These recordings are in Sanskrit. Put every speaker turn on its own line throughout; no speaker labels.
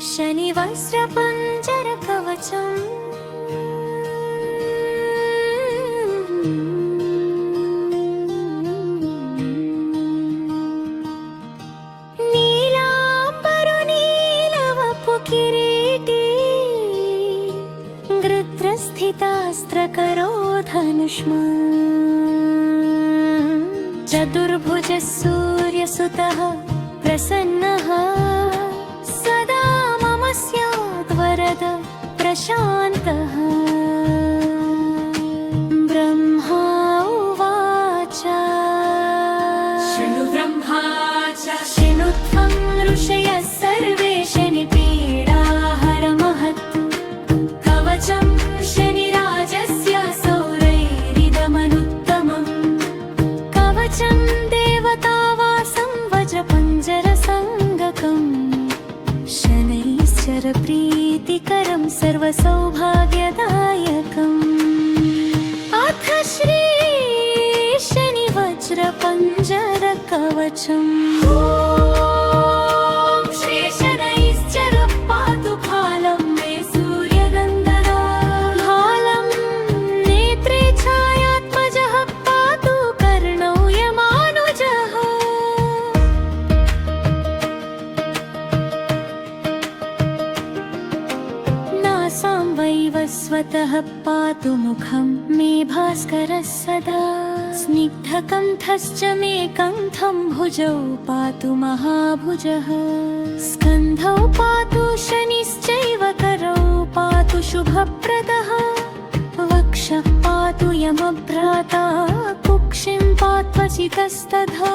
शनिवस्त्रपञ्जरकवचम् नीलाम्बरनीलवपुकिरीटी गृत्रस्थितास्त्रकरो धनुष्मान् चतुर्भुजः सूर्यसुतः प्रसन्नः सदा मम स्याद्वरद प्रशान्तः। ब्रह्मा उवाच
शृणु ब्रह्मा च
शृणु त्वं ऋषयः सर्वे शनिपीडाहरमहत् कवचं शनिराजस्य सौरैरिदमनुत्तमम् कवचं देवतावासं वज्रपञ्जरसङ्गकम् शनैश्चरप्रीतिकरं सर्वसौभाग्यदायकम्। अथ श्री शनिवज्रपञ्जरकवचम्। ॐ श्री शनैश्चरः पातु फालं मे सूर्यनन्दना फालं नेत्रे छायात्मजः पातु कर्णौ यमानुजः। नासां वैवस्वतः पातु मुखं मे भास्करः सदा स्निग्धकण्ठश्च मे कण्ठं भुजौ पातु महाभुजः स्कन्धौ पातु शनिश्चैव करौ पातु शुभप्रदः वक्षः पातु यमभ्राता कुक्षिं पात्वचितस्तथा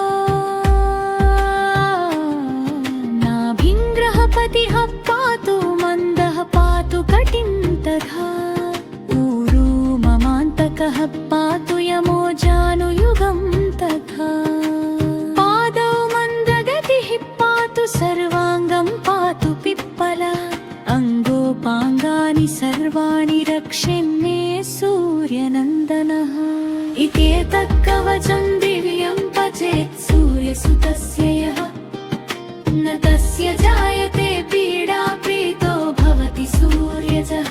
नाभिं ग्रहपतिः पातु मन्दः पातु कटिं तथा ऊरू ममान्तकः पातु यमो जानुयुगं तथा पादौ मन्दगतिः पातु सर्वाङ्गं पातु पिप्पला अङ्गोपाङ्गानि सर्वाणि रक्षेन्मे सूर्यनन्दनः। इत्येतत् कवचं दिव्यं पचेत् सूर्यसुतस्य यः न तस्य जायते पीडा प्रीतो भवति सूर्यजः।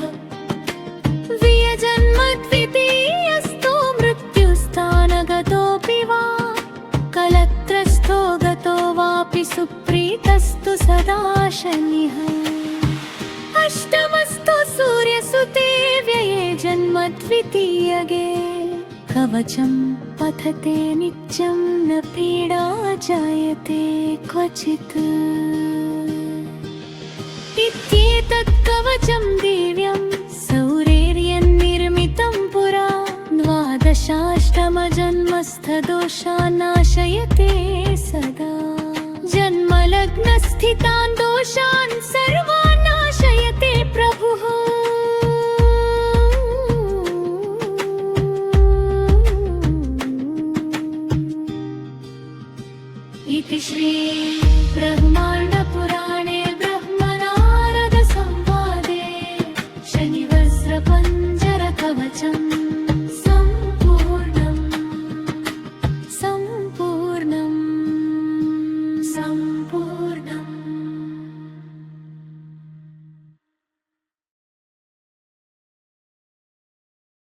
वियजन्मद्वितीयस्तो मृत्युस्थानगतोऽपि वा कलत्रस्थो गतो वापि सुप्रीतस्तु सदा शनिः। अष्टमस्थो सूर्यसुते व्यये जन्मद्वितीयगे कवचं पठते नित्यं न पीडा जायते क्वचित्। इत्येतत् कवचं दिव्यं सौरेर्यन्निर्मितं पुरा द्वादशाष्टमजन्मस्थदोषान् नाशयते सदा जन्मलग्नस्थितान् दोषान् सर्वान् नाशयते प्रभुः। इति श्री ब्रह्माण्ड